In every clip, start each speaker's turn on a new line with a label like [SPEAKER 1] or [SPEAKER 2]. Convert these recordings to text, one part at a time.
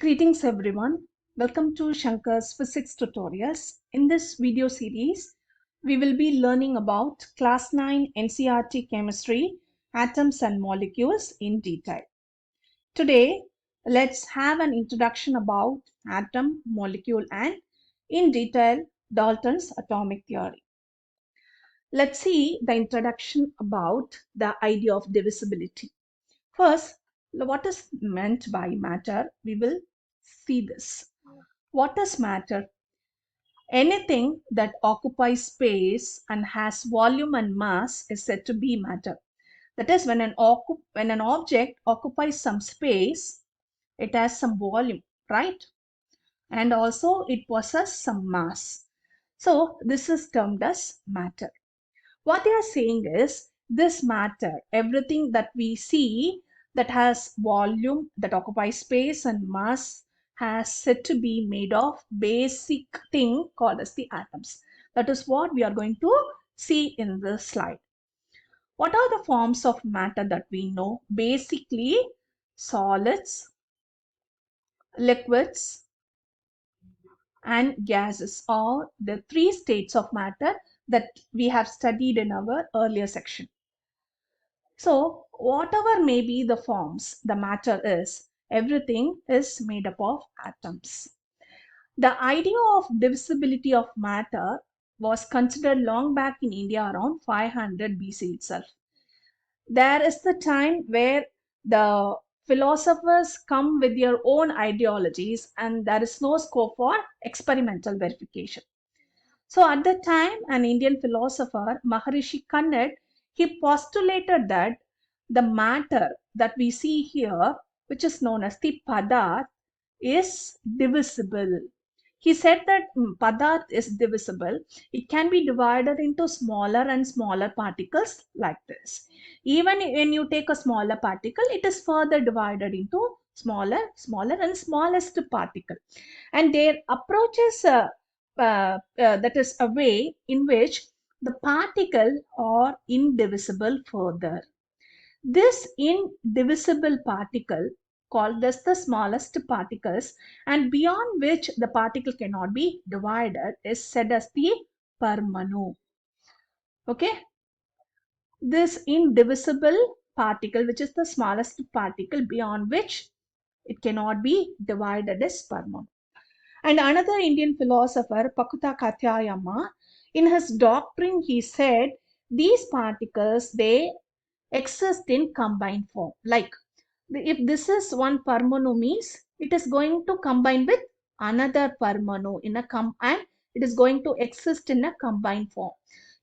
[SPEAKER 1] Greetings everyone. Welcome to Shankar's Physics Tutorials. In this video series, we will be learning about Class 9 NCERT Chemistry, Atoms and Molecules in detail. Today, let's have an introduction about atom, molecule and, in detail, Dalton's atomic theory. Let's see the introduction about the idea of divisibility. First, what is meant by matter? We will see this. What is matter? Anything that occupies space and has volume and mass is said to be matter. That is, when an object occupies some space, it has some volume, right? And also it possesses some mass. So this is termed as matter. What they are saying is this matter, everything that we see that has volume, that occupies space and mass, has said to be made of basic thing called as the atoms. That is what we are going to see in this slide. What are the forms of matter that we know? Basically, solids, liquids, and gases are the three states of matter that we have studied in our earlier section. So, whatever may be the forms the matter is, everything is made up of atoms. The idea of divisibility of matter was considered long back in India around 500 BC itself. There is the time where the philosophers come with their own ideologies and there is no scope for experimental verification. So at that time, an Indian philosopher, Maharishi Kannad, he postulated that the matter that we see here, which is known as the padarth, is divisible. He said that padarth is divisible. It can be divided into smaller and smaller particles like this. Even when you take a smaller particle, it is further divided into smaller and smallest particle. And their approach is that is a way in which the particle are indivisible further. This indivisible particle, called as the smallest particles, and beyond which the particle cannot be divided, is said as the Parmanu. Okay, this indivisible particle, which is the smallest particle beyond which it cannot be divided, is Parmanu. And another Indian philosopher, Pakuta Katyayama, in his doctrine, he said these particles, they exist in combined form. Like if this is one Parmanu means it is going to combine with another Parmanu in a and it is going to exist in a combined form.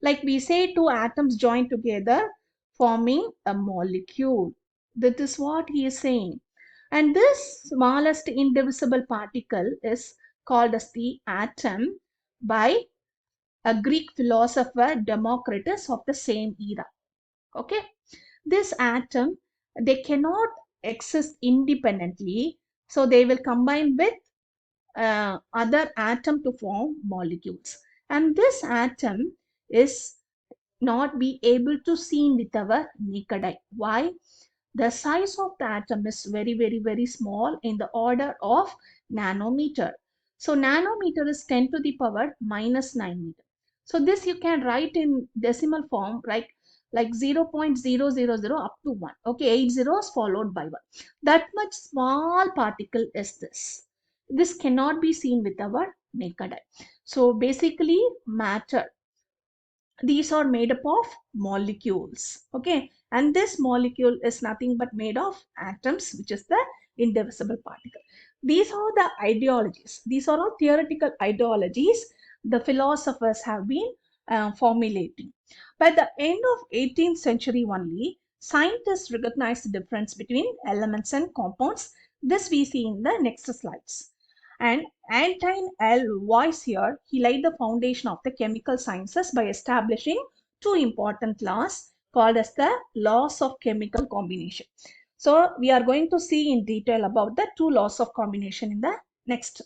[SPEAKER 1] Like we say two atoms join together forming a molecule. That is what he is saying. And this smallest indivisible particle is called as the atom by a Greek philosopher Democritus of the same era. Okay, this atom, they cannot exist independently, so they will combine with other atom to form molecules. And this atom is not be able to seen with our naked eye. Why? The size of the atom is very small, in the order of nanometer. So nanometer is 10 to the power minus 9 meter. So this you can write in decimal form, right? Like 0.000 up to 1. Okay, 8 zeros followed by 1. That much small particle is this. This cannot be seen with our naked eye. So basically matter, these are made up of molecules. Okay, and this molecule is nothing but made of atoms, which is the indivisible particle. These are the ideologies, these are all theoretical ideologies the philosophers have been formulating. By the end of 18th century only, scientists recognized the difference between elements and compounds. This we see in the next slides. And Antoine Lavoisier, he laid the foundation of the chemical sciences by establishing two important laws called as the laws of chemical combination. So we are going to see in detail about the two laws of combination in the next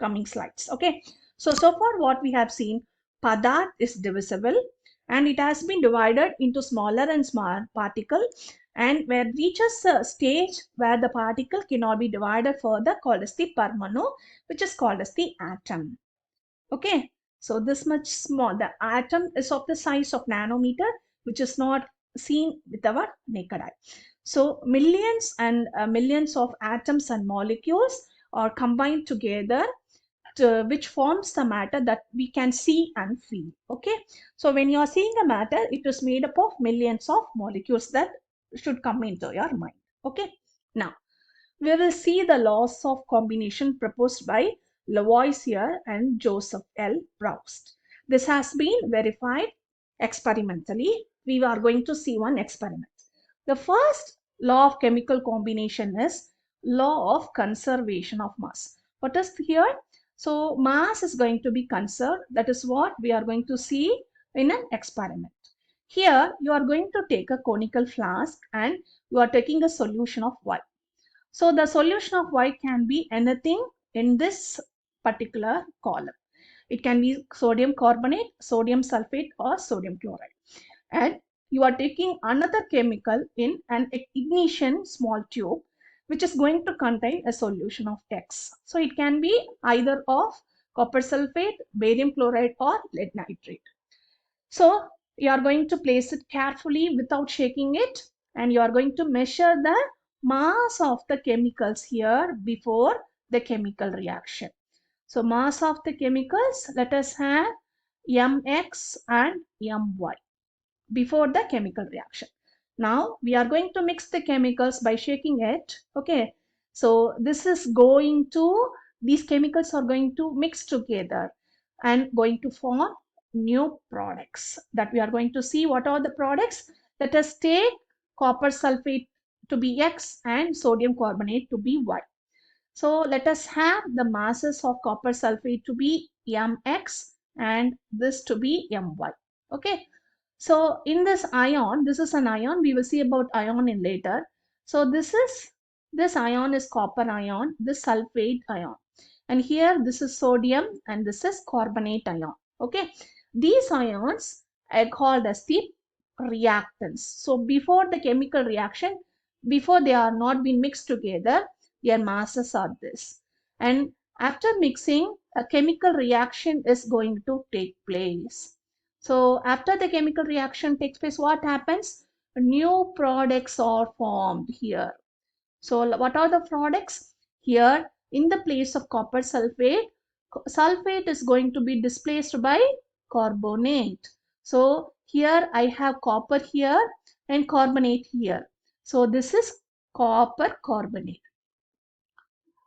[SPEAKER 1] coming slides. Okay. So far what we have seen, padarth is divisible and it has been divided into smaller and smaller particle, and where it reaches a stage where the particle cannot be divided further, called as the Parmanu, which is called as the atom. Okay, so this much small, the atom is of the size of nanometer, which is not seen with our naked eye. So millions and millions of atoms and molecules are combined together which forms the matter that we can see and feel. Okay, so when you are seeing a matter, it is made up of millions of molecules that should come into your mind. Okay, now we will see the laws of combination proposed by Lavoisier and Joseph L. Proust. This has been verified experimentally. We are going to see one experiment. The first law of chemical combination is law of conservation of mass. What is here? So mass is going to be conserved. That is what we are going to see in an experiment. Here you are going to take a conical flask and you are taking a solution of Y. So the solution of Y can be anything in this particular column. It can be sodium carbonate, sodium sulfate, or sodium chloride. And you are taking another chemical in an ignition small tube, which is going to contain a solution of X. So it can be either of copper sulfate, barium chloride, or lead nitrate. So you are going to place it carefully without shaking it, and you are going to measure the mass of the chemicals here before the chemical reaction. So mass of the chemicals, let us have mx and my before the chemical reaction. Now we are going to mix the chemicals by shaking it. Okay, so this is going to, these chemicals are going to mix together and going to form new products that we are going to see. What are the products? Let us take copper sulfate to be X and sodium carbonate to be Y. So let us have the masses of copper sulfate to be mx and this to be my. Okay, so in this ion, this is an ion, we will see about ion in later. So this ion is copper ion, this sulfate ion, and here this is sodium and this is carbonate ion. Okay, these ions are called as the reactants. So before the chemical reaction, before they are not being mixed together, their masses are this, and after mixing, a chemical reaction is going to take place. So after the chemical reaction takes place, what happens? New products are formed here. So what are the products? Here in the place of copper sulfate, sulfate is going to be displaced by carbonate. So here I have copper here and carbonate here. So this is copper carbonate.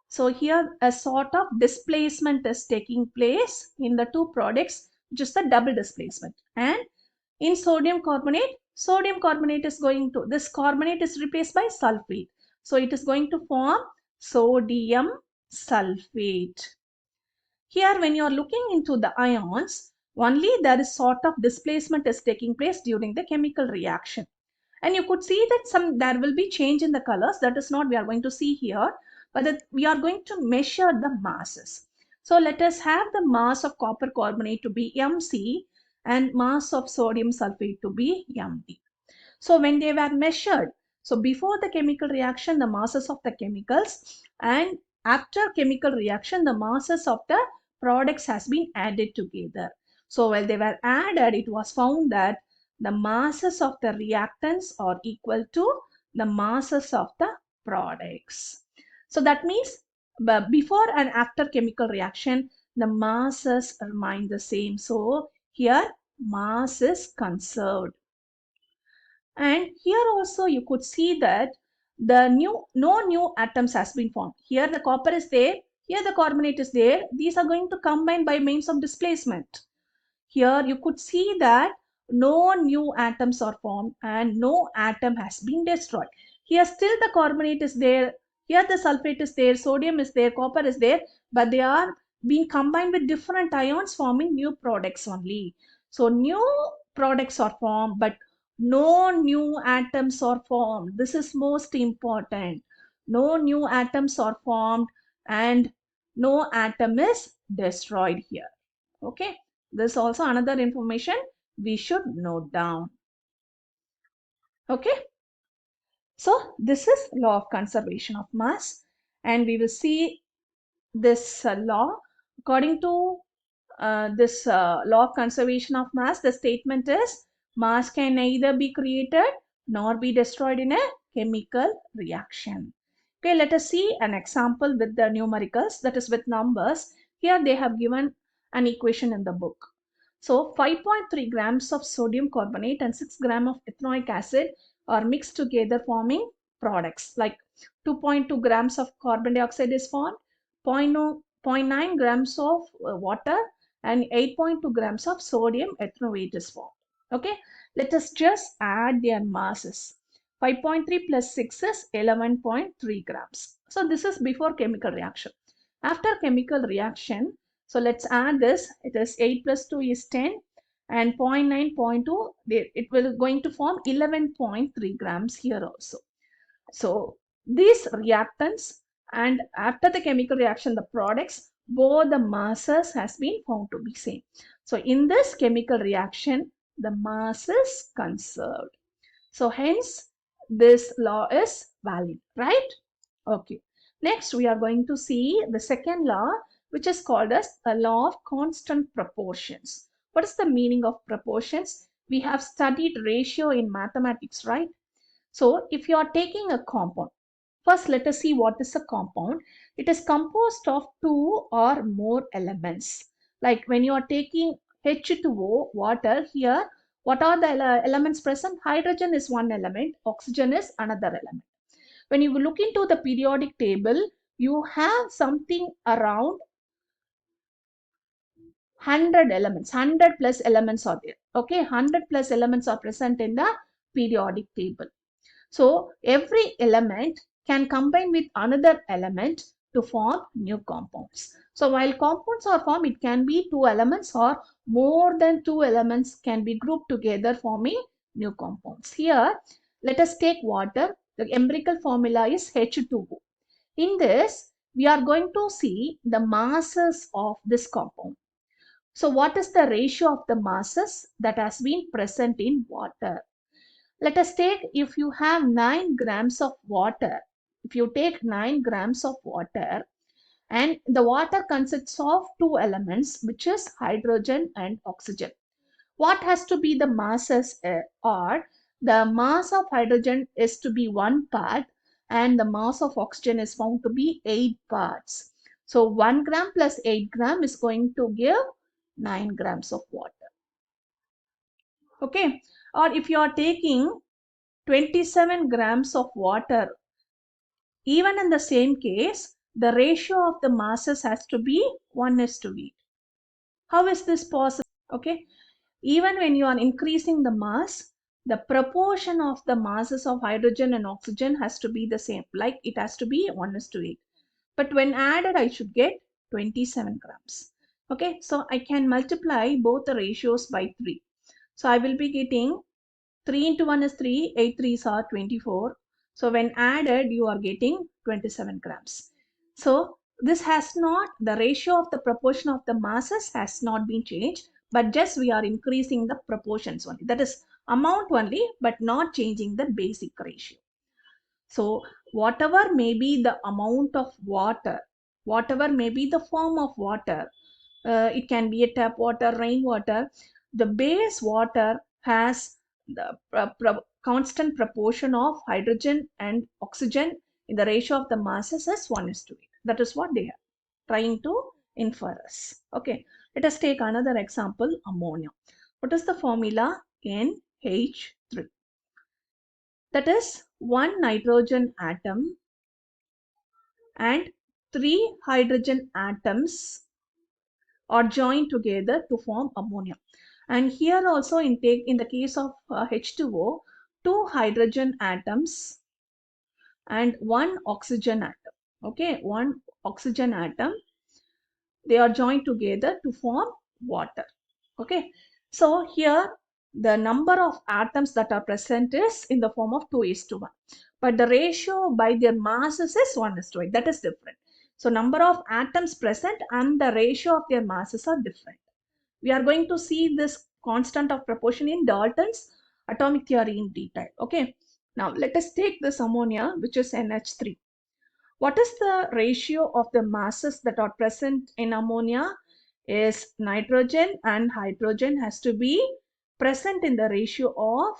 [SPEAKER 1] So here a sort of displacement is taking place in the two products, which is the double displacement. And in sodium carbonate is going to, this carbonate is replaced by sulfate. So it is going to form sodium sulfate. Here when you are looking into the ions, only there is sort of displacement is taking place during the chemical reaction. And you could see that there will be change in the colors. That is not we are going to see here, but we are going to measure the masses. So let us have the mass of copper carbonate to be mc and mass of sodium sulfate to be md. So when they were measured, so before the chemical reaction, the masses of the chemicals, and after chemical reaction, the masses of the products has been added together. So while they were added, it was found that the masses of the reactants are equal to the masses of the products. So that means before and after chemical reaction, the masses remain the same. So here mass is conserved. And here also you could see that no new atoms has been formed. Here the copper is there, here the carbonate is there. These are going to combine by means of displacement. Here you could see that no new atoms are formed and no atom has been destroyed. Here still the carbonate is there, here the sulfate is there, sodium is there, copper is there, but they are being combined with different ions forming new products only. So new products are formed, but no new atoms are formed. This is most important. No new atoms are formed and no atom is destroyed here. Okay, this is also another information we should note down. Okay. So this is law of conservation of mass, and we will see this law. According to this law of conservation of mass, the statement is mass can neither be created nor be destroyed in a chemical reaction. Okay, let us see an example with the numericals, that is with numbers. Here they have given an equation in the book. So 5.3 grams of sodium carbonate and 6 grams of ethanoic acid are mixed together forming products like 2.2 grams of carbon dioxide is formed, zero point 0.9 grams of water, and 8.2 grams of sodium ethanoate is formed. Okay, let us just add their masses. 5.3 plus 6 is 11.3 grams. So this is before chemical reaction. After chemical reaction, so let's add this. It is 8 plus 2 is 10 and 0 0.9, 0.2, it will going to form 11.3 grams here also. So these reactants and after the chemical reaction, the products, both the masses has been found to be same. So in this chemical reaction, the mass is conserved. So hence this law is valid, right? Okay. Next we are going to see the second law, which is called as a law of constant proportions. What is the meaning of proportions? We have studied ratio in mathematics, right? So if you are taking a compound, first let us see what is a compound. It is composed of two or more elements. Like when you are taking H2O, water, here, what are the elements present? Hydrogen is one element, oxygen is another element. When you look into the periodic table, you have something around 100 elements, 100 plus elements are there. Okay, 100 plus elements are present in the periodic table. So every element can combine with another element to form new compounds. So while compounds are formed, it can be two elements or more than two elements can be grouped together forming new compounds. Here, let us take water. The empirical formula is H2O. In this, we are going to see the masses of this compound. So what is the ratio of the masses that has been present in water? Let us take, if you have 9 grams of water, if you take 9 grams of water, and the water consists of two elements, which is hydrogen and oxygen. What has to be the masses are, the mass of hydrogen is to be 1 part and the mass of oxygen is found to be 8 parts. So 1 gram plus 8 gram is going to give 9 grams of water. Okay, or if you are taking 27 grams of water, even in the same case, the ratio of the masses has to be 1:8. How is this possible? Okay, even when you are increasing the mass, the proportion of the masses of hydrogen and oxygen has to be the same, like it has to be 1:8. But when added, I should get 27 grams. Okay, so I can multiply both the ratios by 3. So I will be getting 3 into 1 is 3, 8 3s are 24. So when added, you are getting 27 grams. So this has not, the ratio of the proportion of the masses has not been changed, but just we are increasing the proportions only. That is amount only, but not changing the basic ratio. So whatever may be the amount of water, whatever may be the form of water, it can be a tap water, rainwater, the base water has the constant proportion of hydrogen and oxygen in the ratio of the masses is 1:8. That is what they are trying to infer us. Okay, let us take another example, ammonia. What is the formula? NH3. That is one nitrogen atom and three hydrogen atoms are joined together to form ammonia. And here also in the case of H2O, two hydrogen atoms and one oxygen atom. Okay, one oxygen atom, they are joined together to form water. Okay, so here the number of atoms that are present is in the form of 2:1, but the ratio by their masses is 1:8. That is different. So number of atoms present and the ratio of their masses are different. We are going to see this constant of proportion in Dalton's atomic theory in detail. Okay. Now let us take this ammonia, which is NH3. What is the ratio of the masses that are present in ammonia? Is nitrogen and hydrogen has to be present in the ratio of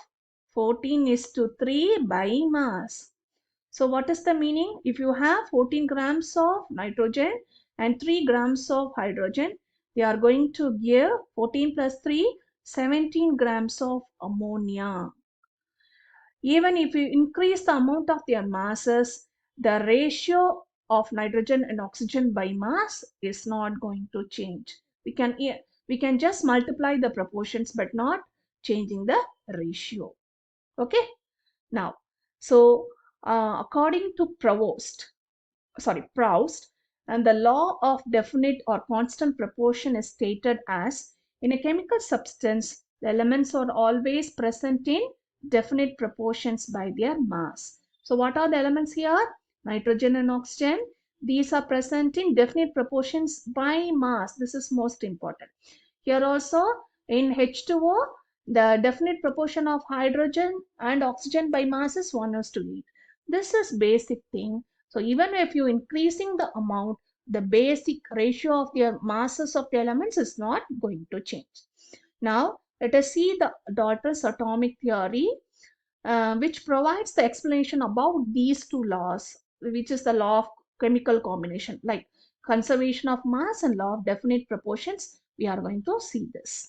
[SPEAKER 1] 14:3 by mass. So what is the meaning? If you have 14 grams of nitrogen and 3 grams of hydrogen, they are going to give 14 plus 3, 17 grams of ammonia. Even if you increase the amount of their masses, the ratio of nitrogen and oxygen by mass is not going to change. We can just multiply the proportions but not changing the ratio. Okay. Now, so according to Proust, and the law of definite or constant proportion is stated as in a chemical substance, the elements are always present in definite proportions by their mass. So what are the elements here? Nitrogen and oxygen. These are present in definite proportions by mass. This is most important. Here also in H2O, the definite proportion of hydrogen and oxygen by mass is 1:8. This is basic thing. So even if you increasing the amount, the basic ratio of their masses of the elements is not going to change. Now let us see the Dalton's atomic theory, which provides the explanation about these two laws, which is the law of chemical combination, like conservation of mass and law of definite proportions. We are going to see this.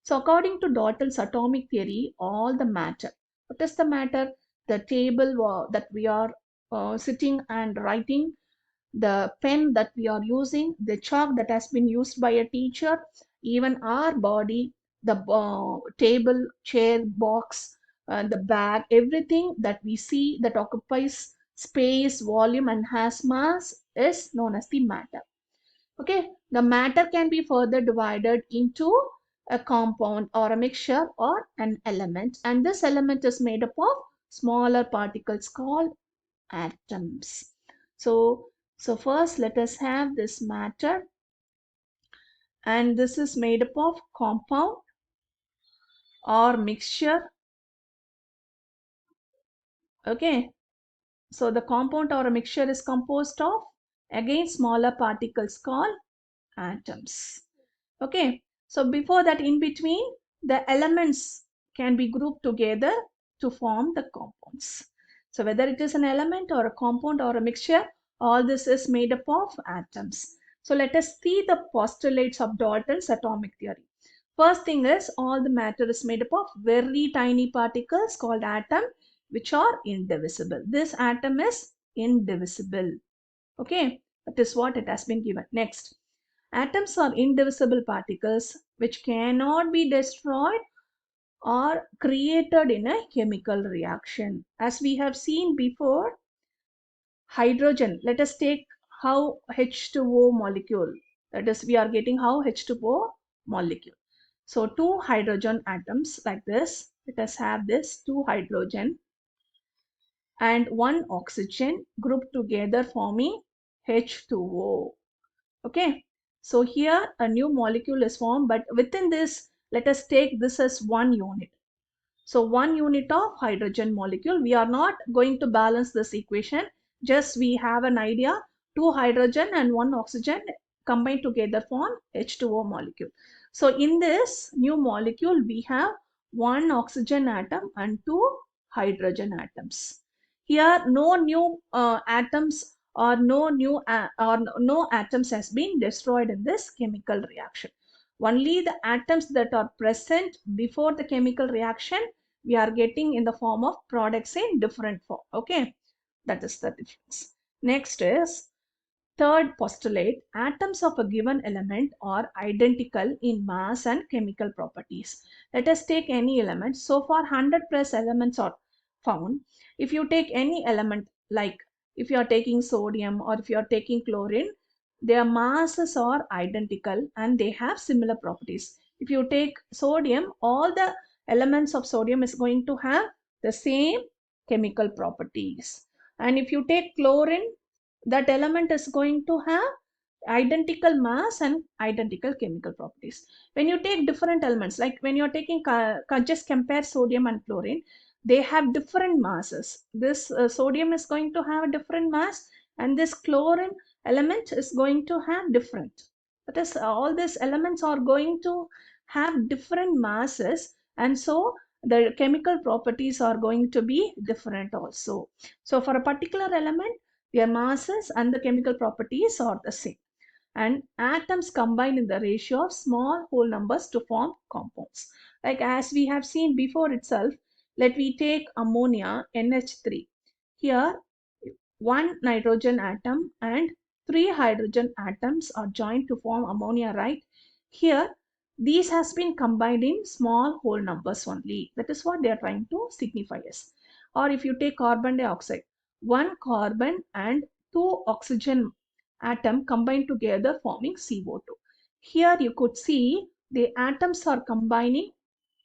[SPEAKER 1] So according to Dalton's atomic theory, all the matter. What is the matter? The table that we are sitting and writing, the pen that we are using, the chalk that has been used by a teacher, even our body, the table, chair, box, the bag, everything that we see that occupies space, volume, and has mass is known as the matter. Okay, the matter can be further divided into a compound or a mixture or an element, and this element is made up of smaller particles called atoms. So first let us have this matter, and this is made up of compound or mixture. Okay, so the compound or a mixture is composed of again smaller particles called atoms. Okay, so before that, in between, the elements can be grouped together to form the compounds. So whether it is an element or a compound or a mixture, all this is made up of atoms. So let us see the postulates of Dalton's atomic theory. First thing is, all the matter is made up of very tiny particles called atom, which are indivisible. This atom is indivisible. Okay, that is what it has been given. Next, atoms are indivisible particles which cannot be destroyed or created in a chemical reaction. As we have seen before, hydrogen, let us take how H2O molecule, that is we are getting how H2O molecule. So two hydrogen atoms like this, let us have this two hydrogen and one oxygen grouped together forming H2O. Okay, so here a new molecule is formed, but within this, let us take this as one unit. So one unit of hydrogen molecule. We are not going to balance this equation. Just we have an idea. Two hydrogen and one oxygen combined together form H2O molecule. So in this new molecule, we have one oxygen atom and two hydrogen atoms. Here, no new atoms or no atoms has been destroyed in this chemical reaction. Only the atoms that are present before the chemical reaction we are getting in the form of products in different form. Okay, that is the difference. Next is third postulate, atoms of a given element are identical in mass and chemical properties. Let us take any element. So far 100 plus elements are found. If you take any element, like if you are taking sodium or if you are taking chlorine, their masses are identical and they have similar properties. If you take sodium, all the elements of sodium is going to have the same chemical properties. And if you take chlorine, that element is going to have identical mass and identical chemical properties. When you take different elements, like when you're taking, just compare sodium and chlorine, they have different masses. This sodium is going to have a different mass, and this chlorine element is going to have different. That is, all these elements are going to have different masses, and so the chemical properties are going to be different also. So for a particular element, their masses and the chemical properties are the same, and atoms combine in the ratio of small whole numbers to form compounds. Like as we have seen before itself, let we take ammonia NH3. Here, one nitrogen atom and three hydrogen atoms are joined to form ammonia, right? Here, these has been combined in small whole numbers only. That is what they are trying to signify us. Or if you take carbon dioxide, one carbon and two oxygen atom combined together forming CO2. Here you could see the atoms are combining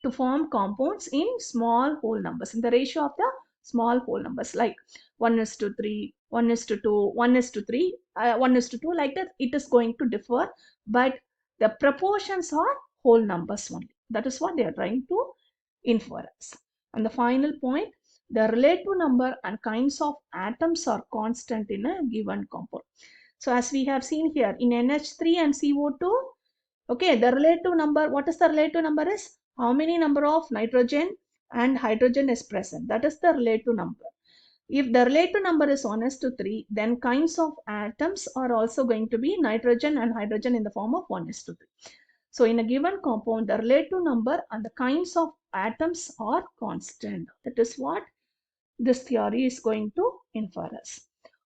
[SPEAKER 1] to form compounds in small whole numbers, in the ratio of the small whole numbers, like 1 is to 3, 1 is to 2, 1 is to 3, 1 is to 2, like that it is going to differ, but the proportions are whole numbers only. That is what they are trying to infer us. And the final point, the relative number and kinds of atoms are constant in a given compound. So as we have seen here in NH3 and CO2, okay, the relative number, what is the relative number is how many number of nitrogen and hydrogen is present. That is the relative number. If the relative number is 1 is to 3, then kinds of atoms are also going to be nitrogen and hydrogen in the form of 1 is to 3. So in a given compound, the relative number and the kinds of atoms are constant. That is what this theory is going to infer us.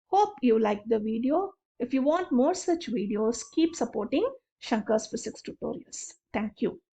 [SPEAKER 1] Hope you like the video. If you want more such videos, keep supporting Shankar's Physics Tutorials. Thank you.